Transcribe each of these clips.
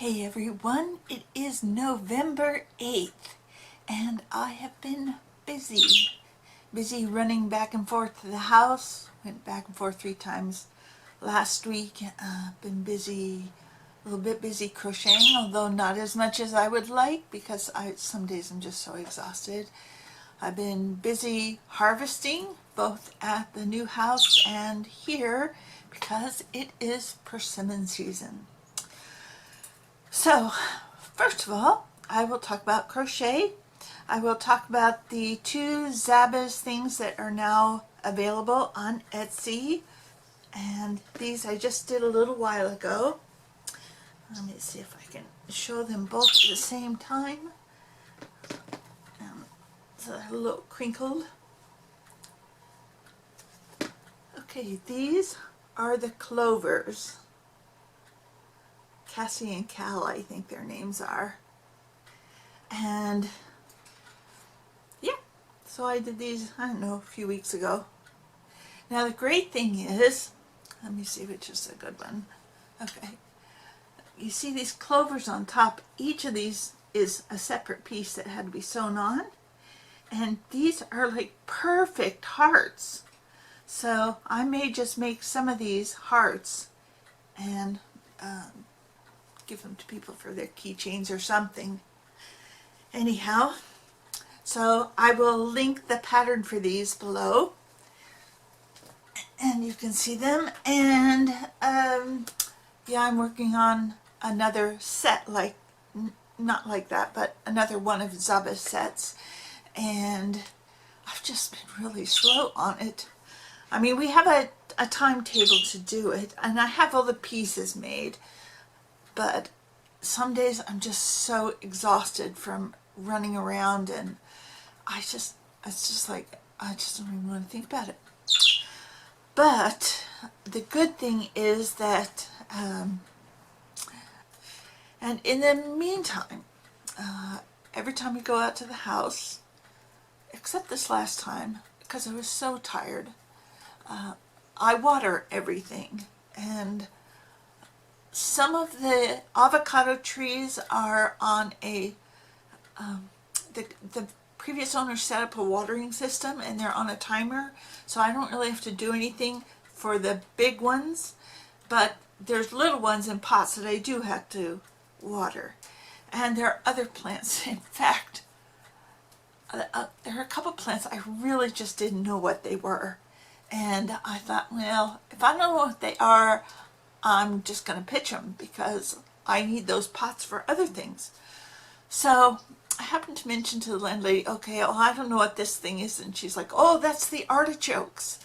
Hey everyone, it is November 8th and I have been busy running back and forth to the house. Went back and forth 3 times last week. Been busy, a little bit busy crocheting, although not as much as I would like because some days I'm just so exhausted. I've been busy harvesting both at the new house and here because it is persimmon season. So, first of all, I will talk about crochet. I will talk about the 2 Zabas things that are now available on Etsy. And these I just did a little while ago. Let me see if I can show them both at the same time. So they're a little crinkled. Okay, these are the clovers. Cassie and Cal, I think their names are. And yeah, so I did these, I don't know, a few weeks ago. Now the great thing is, let me see which is a good one. Okay, you see these clovers on top. Each of these is a separate piece that had to be sewn on. And these are like perfect hearts. So I may just make some of these hearts and give them to people for their keychains or something. Anyhow, so I will link the pattern for these below and you can see them. And yeah, I'm working on another set, like not like that, but another one of Zaba's sets, and I've just been really slow on it. I mean, we have a timetable to do it and I have all the pieces made, but some days I'm just so exhausted from running around and it's just like, I just don't even want to think about it. But the good thing is that, and in the meantime, every time we go out to the house, except this last time, because I was so tired, I water everything. And some of the avocado trees are on a, the previous owner set up a watering system and they're on a timer, so I don't really have to do anything for the big ones, but there's little ones in pots that I do have to water. And there are other plants, in fact, there are a couple plants I really just didn't know what they were. And I thought, well, if I don't know what they are, I'm just going to pitch them because I need those pots for other things. So I happened to mention to the landlady, okay, oh, I don't know what this thing is. And she's like, oh, that's the artichokes.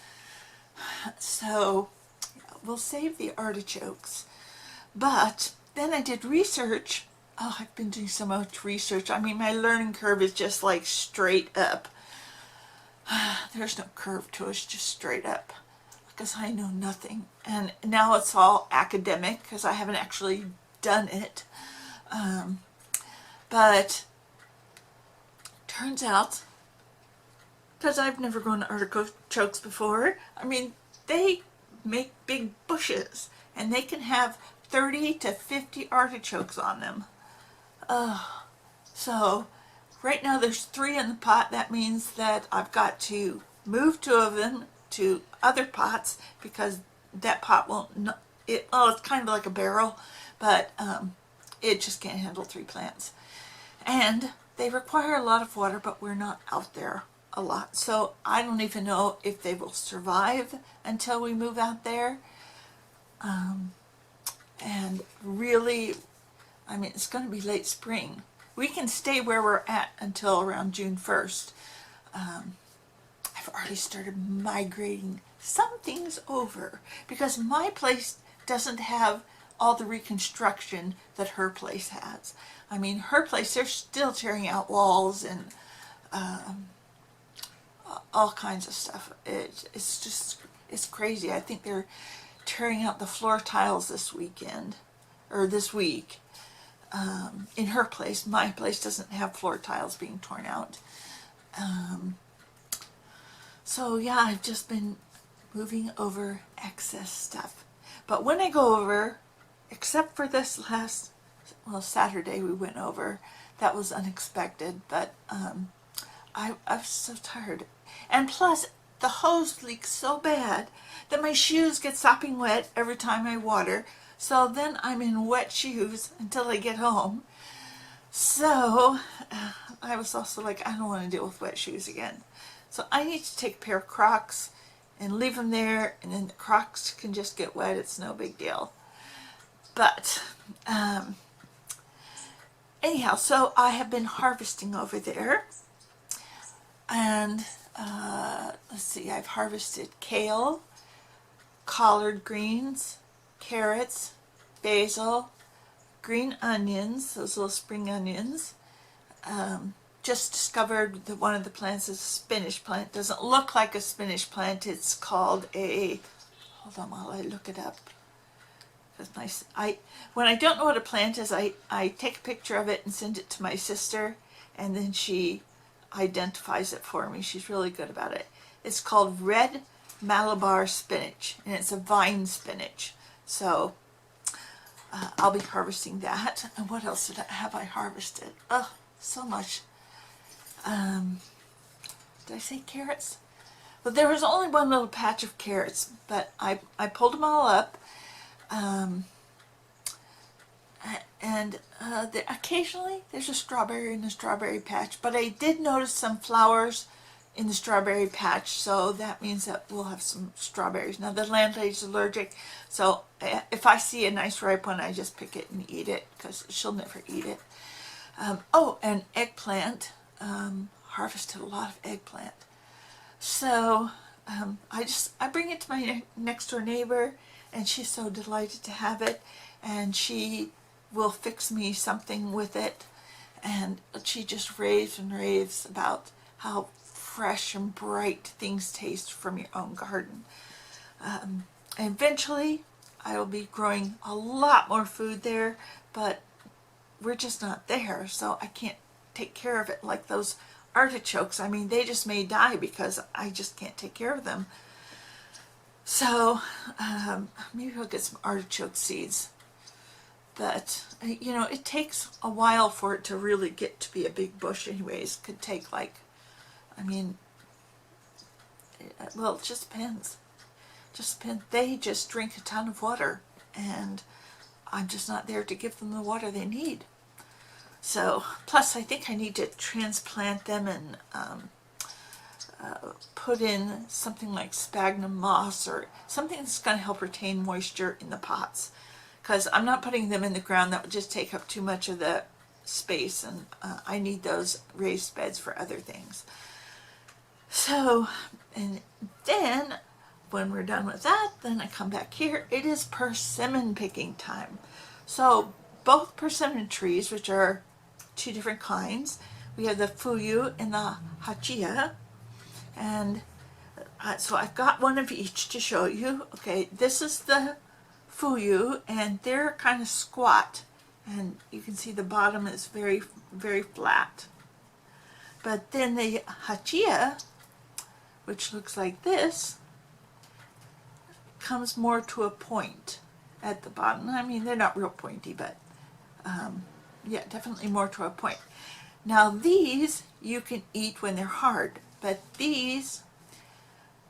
So we'll save the artichokes. But then I did research. Oh, I've been doing so much research. I mean, my learning curve is just like straight up. There's no curve to it, it's just straight up. Because I know nothing, and now it's all academic because I haven't actually done it. But turns out, because I've never grown artichokes before, I mean, they make big bushes and they can have 30 to 50 artichokes on them. So right now there's 3 in the pot. That means that I've got to move 2 of them to other pots because that pot won't, it's kind of like a barrel, but it just can't handle 3 plants. And they require a lot of water, but we're not out there a lot. So I don't even know if they will survive until we move out there. And really, I mean, it's going to be late spring. We can stay where we're at until around June 1st. I've already started migrating some things over because my place doesn't have all the reconstruction that her place has. I mean, her place, they're still tearing out walls and all kinds of stuff. It's just, it's crazy. I think they're tearing out the floor tiles this weekend, or this week. In her place, my place doesn't have floor tiles being torn out. So yeah, I've just been moving over excess stuff. But when I go over, except for this last well, Saturday we went over. That was unexpected, but I was so tired. And plus, the hose leaks so bad that my shoes get sopping wet every time I water. So then I'm in wet shoes until I get home. So I was also like, I don't want to deal with wet shoes again. So I need to take a pair of Crocs and leave them there, and then the Crocs can just get wet. It's no big deal. But anyhow, so I have been harvesting over there. And let's see, I've harvested kale, collard greens, carrots, basil, green onions, those little spring onions. Just discovered that one of the plants is a spinach plant. Doesn't look like a spinach plant. It's called a, hold on while I look it up. That's when I don't know what a plant is, I take a picture of it and send it to my sister, and then she identifies it for me. She's really good about it. It's called red Malabar spinach, and it's a vine spinach. So I'll be harvesting that. And what else have I harvested? Oh, so much. Did I say carrots? Well, there was only one little patch of carrots, but I pulled them all up. Occasionally there's a strawberry in the strawberry patch, but I did notice some flowers in the strawberry patch, so that means that we'll have some strawberries. Now the landlady's allergic, so if I see a nice ripe one, I just pick it and eat it, because she'll never eat it. Oh, and eggplant. Harvested a lot of eggplant. So I bring it to my next door neighbor, and she's so delighted to have it, and she will fix me something with it, and she just raves and raves about how fresh and bright things taste from your own garden. Eventually I will be growing a lot more food there, but we're just not there, so I can't take care of it like those artichokes. I mean, they just may die because I just can't take care of them. So maybe I'll get some artichoke seeds. But, you know, it takes a while for it to really get to be a big bush anyways. It could take like, I mean, well, it just depends. Just depends. They just drink a ton of water, and I'm just not there to give them the water they need. So, plus I think I need to transplant them and put in something like sphagnum moss or something that's going to help retain moisture in the pots. Because I'm not putting them in the ground. That would just take up too much of the space, and I need those raised beds for other things. So, and then when we're done with that, then I come back here. It is persimmon picking time. So both persimmon trees, which are two different kinds, we have the fuyu and the hachia, and so I've got one of each to show you. Okay, this is the fuyu, and they're kind of squat, and you can see the bottom is very, very flat. But then the hachia, which looks like this, comes more to a point at the bottom. I mean, they're not real pointy, but yeah, definitely more to a point. Now these you can eat when they're hard, but these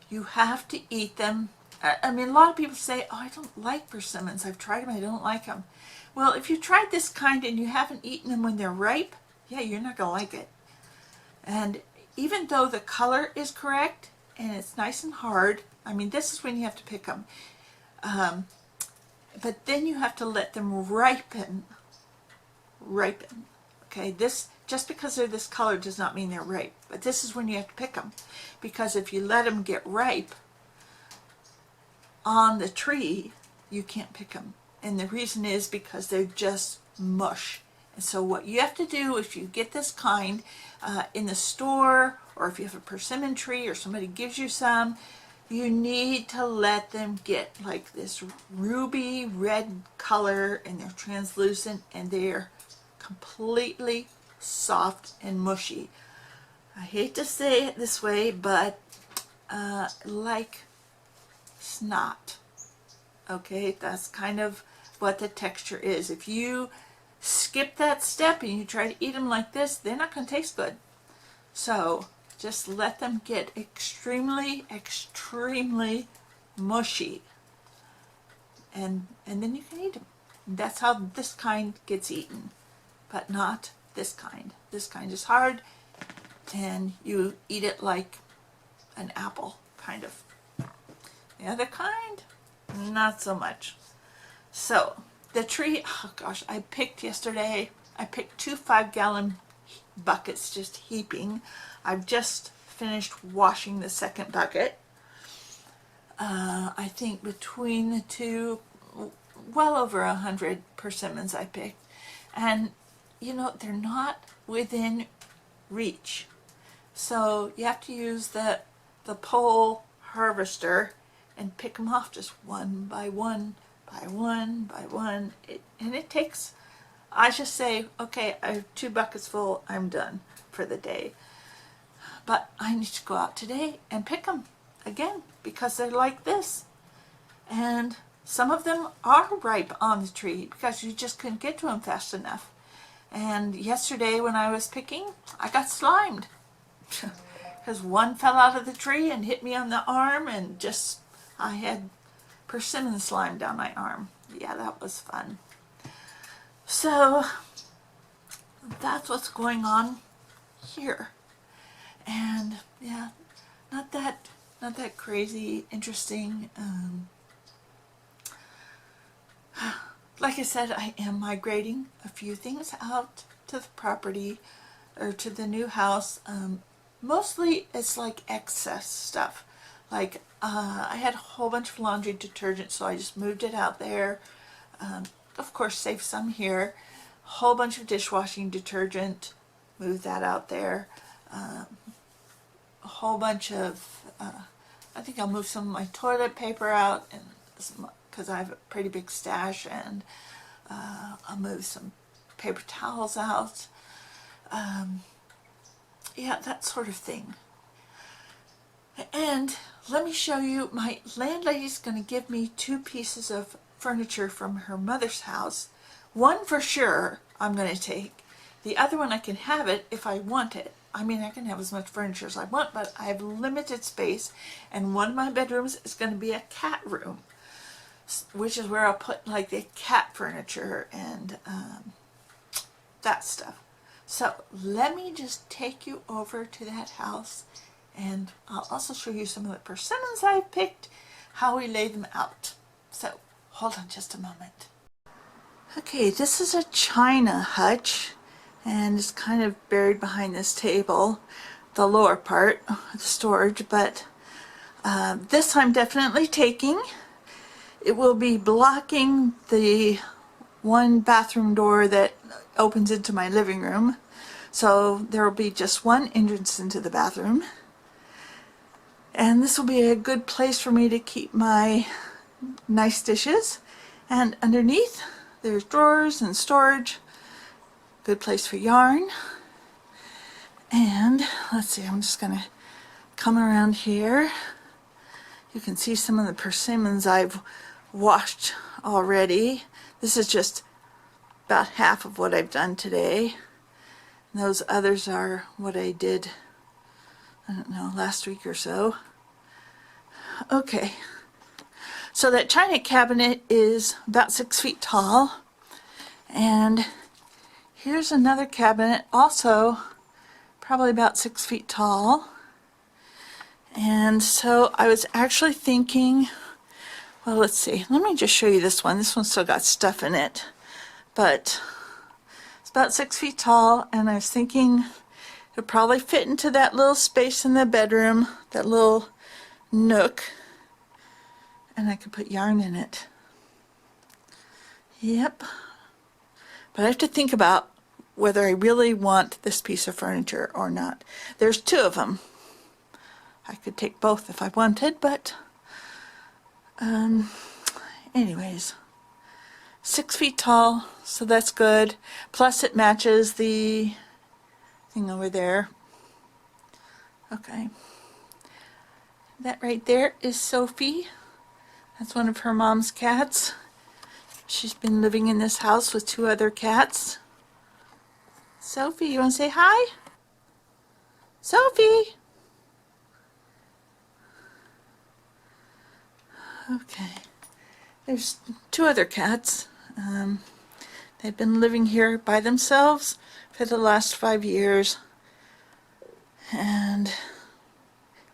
you have to eat them. I mean, a lot of people say, oh, I don't like persimmons. I've tried them, I don't like them. Well, if you tried this kind and you haven't eaten them when they're ripe, yeah, you're not going to like it. And even though the color is correct and it's nice and hard, I mean, this is when you have to pick them. But then you have to let them ripen. Okay, this, just because they're this color does not mean they're ripe. But this is when you have to pick them. Because if you let them get ripe on the tree, you can't pick them. And the reason is because they're just mush. And so what you have to do, if you get this kind in the store, or if you have a persimmon tree or somebody gives you some, you need to let them get like this ruby red color, and they're translucent, and they're completely soft and mushy. I hate to say it this way, but like snot. Okay, that's kind of what the texture is. If you skip that step and you try to eat them like this, they're not going to taste good. So just let them get extremely, extremely mushy. And then you can eat them. That's how this kind gets eaten, but not this kind. This kind is hard, and you eat it like an apple, kind of. The other kind, not so much. So the tree, oh gosh, I picked yesterday, I picked 2 5-gallon buckets, just heaping. I've just finished washing the second bucket. I think between the two, well over 100 persimmons I picked. And you know, they're not within reach. So you have to use the pole harvester and pick them off just one by one, by one, by one. And it takes, I just say, okay, I have 2 buckets full, I'm done for the day. But I need to go out today and pick them again because they're like this. And some of them are ripe on the tree because you just couldn't get to them fast enough. And yesterday when I was picking, I got slimed. Because one fell out of the tree and hit me on the arm, and just, I had persimmon slime down my arm. Yeah, that was fun. So that's what's going on here. And yeah, not that crazy interesting. Like I said, I am migrating a few things out to the property or to the new house. Mostly it's like excess stuff. Like I had a whole bunch of laundry detergent, so I just moved it out there. Of course, save some here. Whole bunch of dishwashing detergent, move that out there. A whole bunch of, I think I'll move some of my toilet paper out, and because I have a pretty big stash, and I'll move some paper towels out. Yeah, that sort of thing. And let me show you, my landlady's going to give me 2 pieces of furniture from her mother's house. One for sure I'm going to take. The other one I can have it if I want it. I mean, I can have as much furniture as I want, but I have limited space, and one of my bedrooms is going to be a cat room, which is where I'll put like the cat furniture and that stuff. So let me just take you over to that house, and I'll also show you some of the persimmons I've picked, how we lay them out. So hold on just a moment. Okay, this is a china hutch, and it's kind of buried behind this table, the lower part, the storage, but this I'm definitely taking. It will be blocking the one bathroom door that opens into my living room, so there will be just one entrance into the bathroom, and this will be a good place for me to keep my nice dishes. And underneath there's drawers and storage, good place for yarn. And let's see, I'm just gonna come around here. You can see some of the persimmons I've washed already. This is just about half of what I've done today. And those others are what I did, I don't know, last week or so. Okay, so that china cabinet is about 6 feet tall, and here's another cabinet, also probably about 6 feet tall. And so I was actually thinking, well, let's see, let me just show you this one. This one's still got stuff in it, but it's about 6 feet tall, and I was thinking it'll probably fit into that little space in the bedroom, that little nook, and I could put yarn in it. Yep. But I have to think about whether I really want this piece of furniture or not. There's 2 of them. I could take both if I wanted, but anyways, 6 feet tall, so that's good. Plus it matches the thing over there. Okay. That right there is Sophie. That's one of her mom's cats. She's been living in this house with 2 other cats. Sophie, you want to say hi? Sophie! Okay. There's 2 other cats. They've been living here by themselves for the last 5 years. And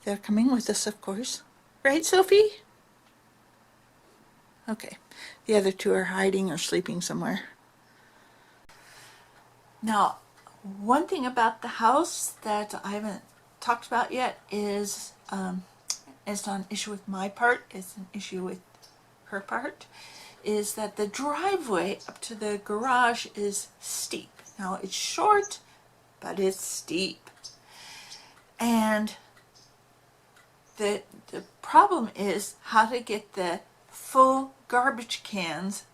they're coming with us, of course. Right, Sophie? Okay. The other 2 are hiding or sleeping somewhere. Now, one thing about the house that I haven't talked about yet is, it's not an issue with my part, it's an issue with her part, is that the driveway up to the garage is steep. Now, it's short, but it's steep. And the problem is how to get the full garbage cans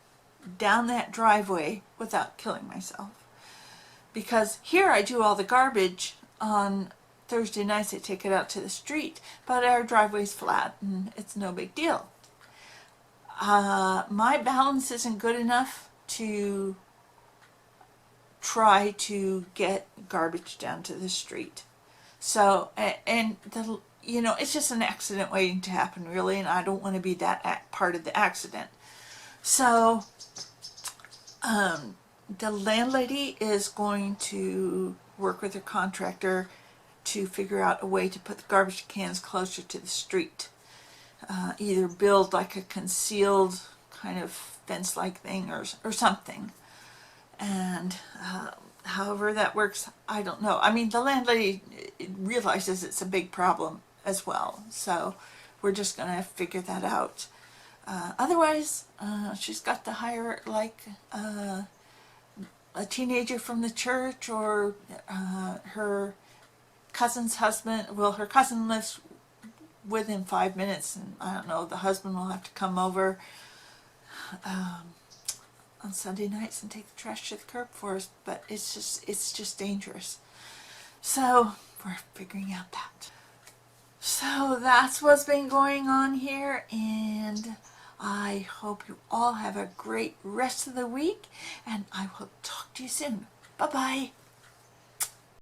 down that driveway without killing myself. Because here I do all the garbage on Thursday nights. I take it out to the street, but our driveway's flat and it's no big deal. My balance isn't good enough to try to get garbage down to the street. So, and it's just an accident waiting to happen, really, and I don't want to be that part of the accident. So, the landlady is going to work with her contractor to figure out a way to put the garbage cans closer to the street. Either build like a concealed kind of fence-like thing or something. And however that works, I don't know. I mean, the landlady realizes it's a big problem as well. So we're just going to figure that out. Otherwise, she's got to hire like a teenager from the church or her cousin's husband. Well, her cousin lives within 5 minutes, and I don't know, the husband will have to come over on Sunday nights and take the trash to the curb for us, but it's just dangerous. So we're figuring out that. So that's what's been going on here, and I hope you all have a great rest of the week, and I will talk to you soon. Bye-bye.